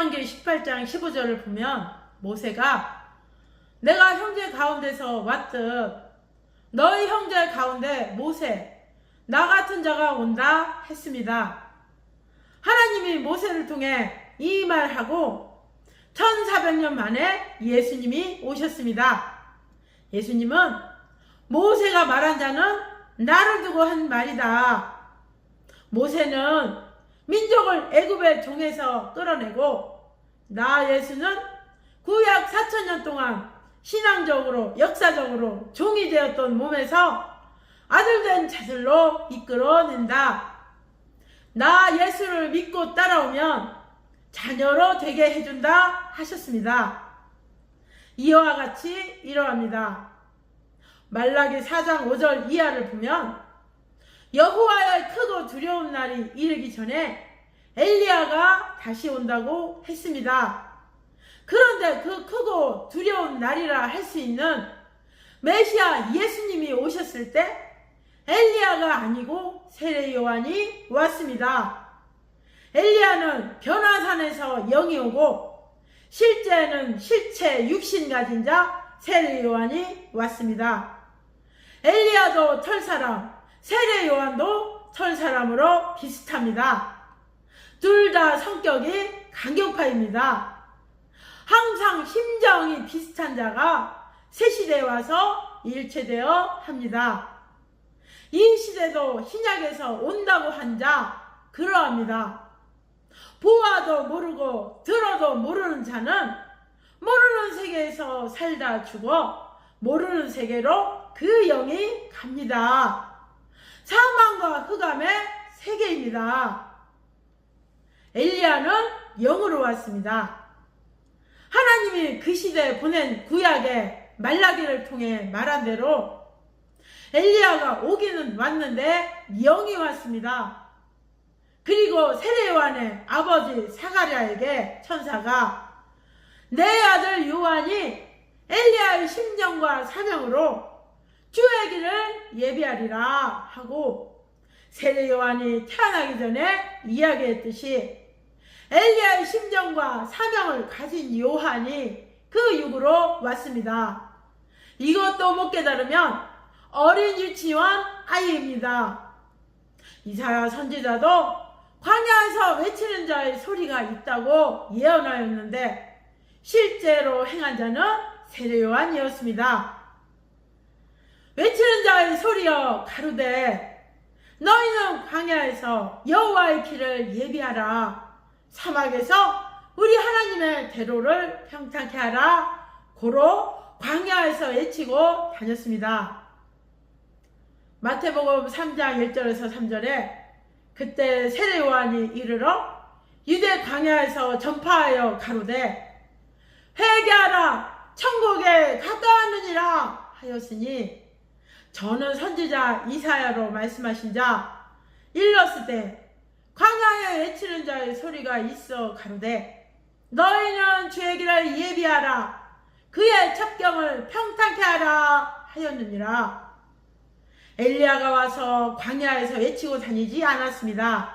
신명기 18장 15절을 보면 모세가 내가 형제 가운데서 왔듯 너희 형제 가운데 모세 나 같은 자가 온다 했습니다. 하나님이 모세를 통해 이 말하고 1400년 만에 예수님이 오셨습니다. 예수님은 모세가 말한 자는 나를 두고 한 말이다. 모세는 민족을 애굽의 종에서 끌어내고 나 예수는 구약 4000년 동안 신앙적으로 역사적으로 종이 되었던 몸에서 아들된 자들로 이끌어낸다. 나 예수를 믿고 따라오면 자녀로 되게 해준다 하셨습니다. 이와 같이 이러합니다. 말라기 4장 5절 이하를 보면 여호와의 크고 두려운 날이 이르기 전에 엘리야가 다시 온다고 했습니다. 그런데 그 크고 두려운 날이라 할 수 있는 메시아 예수님이 오셨을 때 엘리야가 아니고 세례 요한이 왔습니다. 엘리야는 변화산에서 영이 오고 실제는 실체 육신 가진 자 세례 요한이 왔습니다. 엘리야도 털사람, 세례 요한도 털사람으로 비슷합니다. 둘 다 성격이 강경파입니다. 항상 심정이 비슷한 자가 새 시대에 와서 일체되어 합니다. 이 시대도 신약에서 온다고 한 자 그러합니다. 보아도 모르고 들어도 모르는 자는 모르는 세계에서 살다 죽어 모르는 세계로 그 영이 갑니다. 사망과 흑암의 세계입니다. 엘리야는 영으로 왔습니다. 하나님이 그 시대에 보낸 구약의 말라기를 통해 말한 대로 엘리야가 오기는 왔는데 영이 왔습니다. 그리고 세례 요한의 아버지 사가랴에게 천사가 내 아들 요한이 엘리야의 심정과 사명으로 주의 길을 예비하리라 하고 세례 요한이 태어나기 전에 이야기했듯이 엘리야의 심정과 사명을 가진 요한이 그 육으로 왔습니다. 이것도 못 깨달으면 어린 유치원 아이입니다. 이사야 선지자도 광야에서 외치는 자의 소리가 있다고 예언하였는데 실제로 행한 자는 세례 요한이었습니다. 외치는 자의 소리여 가로되 너희는 광야에서 여호와의 길을 예비하라. 사막에서 우리 하나님의 대로를 평탄케 하라. 고로 광야에서 외치고 다녔습니다. 마태복음 3장 1절에서 3절에 그때 세례 요한이 이르러 유대 광야에서 전파하여 가로되 회개하라 천국에 가까웠느니라 하였으니 저는 선지자 이사야로 말씀하신 자 일렀으되 광야에 외치는 자의 소리가 있어 가로되 너희는 주의 길을 예비하라 그의 첩경을 평탄케 하라 하였느니라. 엘리야가 와서 광야에서 외치고 다니지 않았습니다.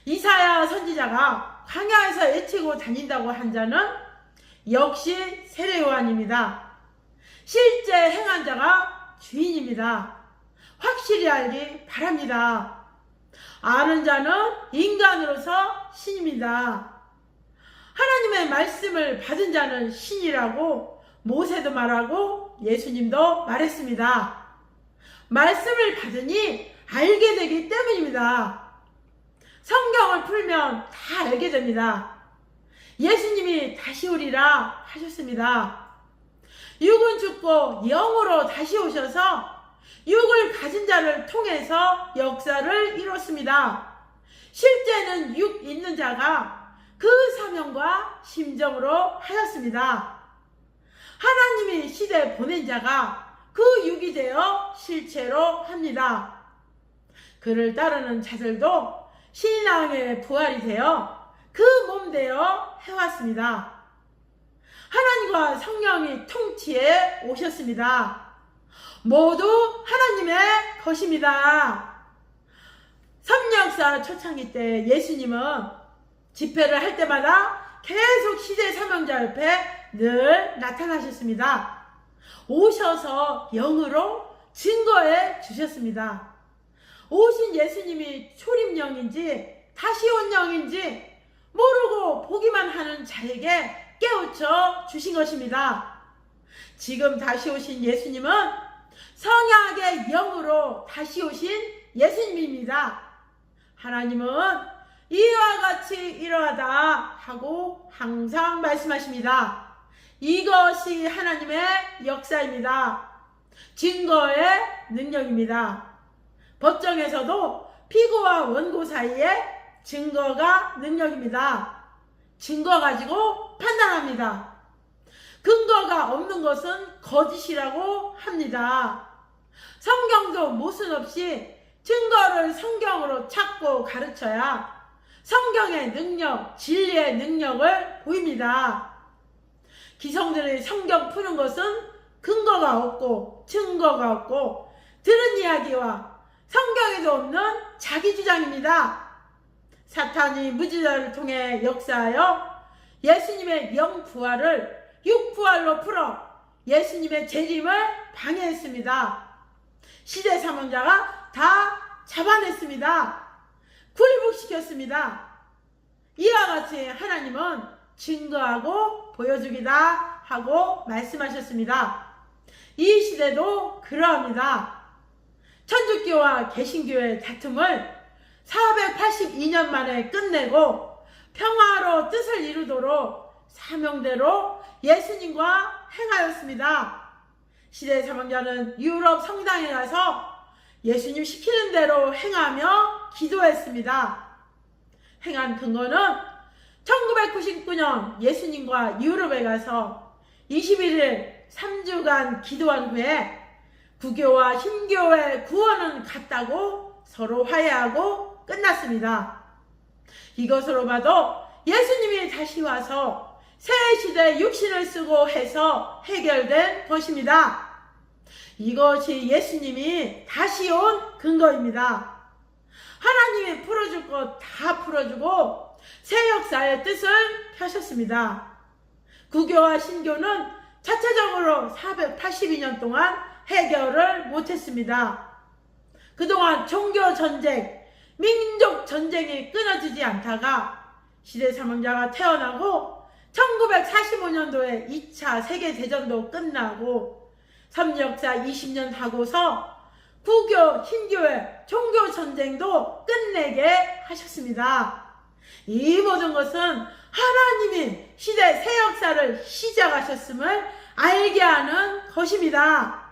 이사야 선지자가 광야에서 외치고 다닌다고 한 자는 역시 세례 요한입니다. 실제 행한 자가 주인입니다. 확실히 알기 바랍니다. 아는 자는 인간으로서 신입니다. 하나님의 말씀을 받은 자는 신이라고 모세도 말하고 예수님도 말했습니다. 말씀을 받으니 알게 되기 때문입니다. 성경을 풀면 다 알게 됩니다. 예수님이 다시 오리라 하셨습니다. 육은 죽고 영으로 다시 오셔서 육을 가진 자를 통해서 역사를 이뤘습니다. 실제는 육 있는 자가 그 사명과 심정으로 하였습니다. 하나님이 시대에 보낸 자가 그 육이 되어 실체로 합니다. 그를 따르는 자들도 신앙의 부활이 되어 그 몸 되어 해왔습니다. 하나님과 성령이 통치해 오셨습니다. 모두 하나님의 것입니다. 섭리역사 초창기 때 예수님은 집회를 할 때마다 계속 시대 사명자 옆에 늘 나타나셨습니다. 오셔서 영으로 증거해 주셨습니다. 오신 예수님이 초림령인지 다시 온 영인지 모르고 보기만 하는 자에게 깨우쳐 주신 것입니다. 지금 다시 오신 예수님은 성약의 영으로 다시 오신 예수님입니다. 하나님은 이와 같이 이러하다 하고 항상 말씀하십니다. 이것이 하나님의 역사입니다. 증거의 능력입니다. 법정에서도 피고와 원고 사이에 증거가 능력입니다. 증거 가지고 판단합니다. 근거가 없는 것은 거짓이라고 합니다. 성경도 모순 없이 증거를 성경으로 찾고 가르쳐야 성경의 능력, 진리의 능력을 보입니다. 기성들이 성경 푸는 것은 근거가 없고 증거가 없고 들은 이야기와 성경에도 없는 자기 주장입니다. 사탄이 무지자를 통해 역사하여 예수님의 영부활을 육부활로 풀어 예수님의 재림을 방해했습니다. 시대 사명자가 다 잡아냈습니다. 굴복시켰습니다. 이와 같이 하나님은 증거하고 보여주기다 하고 말씀하셨습니다. 이 시대도 그러합니다. 천주교와 개신교의 다툼을 482년 만에 끝내고 평화로 뜻을 이루도록 사명대로 예수님과 행하였습니다. 시대 사명자는 유럽 성당에 가서 예수님 시키는 대로 행하며 기도했습니다. 행한 근거는 1999년 예수님과 유럽에 가서 21일 3주간 기도한 후에 구교와 신교의 구원은 같다고 서로 화해하고 끝났습니다. 이것으로 봐도 예수님이 다시 와서 새 시대 육신을 쓰고 해서 해결된 것입니다. 이것이 예수님이 다시 온 근거입니다. 하나님이 풀어줄 것 다 풀어주고 새 역사의 뜻을 펴셨습니다. 구교와 신교는 자체적으로 482년 동안 해결을 못했습니다. 그동안 종교전쟁, 민족전쟁이 끊어지지 않다가 시대사명자가 태어나고 1945년도에 2차 세계대전도 끝나고 삼력사 20년 하고서 구교, 신교의 종교전쟁도 끝내게 하셨습니다. 이 모든 것은 하나님이 시대 새 역사를 시작하셨음을 알게 하는 것입니다.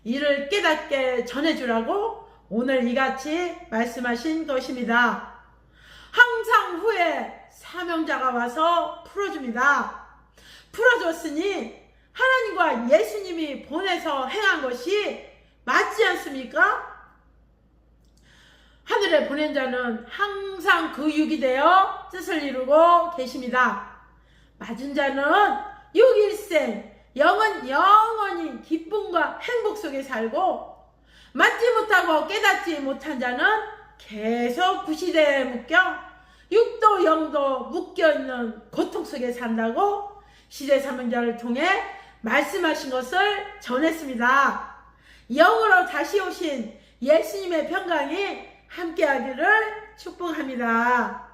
이를 깨닫게 전해주라고 오늘 이같이 말씀하신 것입니다. 항상 후에 사명자가 와서 풀어줍니다. 풀어줬으니 하나님과 예수님이 보내서 행한 것이 맞지 않습니까? 하늘에 보낸 자는 항상 그 육이 되어 뜻을 이루고 계십니다. 맞은 자는 육일생, 영은 영원히 기쁨과 행복 속에 살고 맞지 못하고 깨닫지 못한 자는 계속 구시대에 묶여 육도 영도 묶여있는 고통 속에 산다고 시대사명자를 통해 말씀하신 것을 전했습니다. 영으로 다시 오신 예수님의 평강이 함께하기를 축복합니다.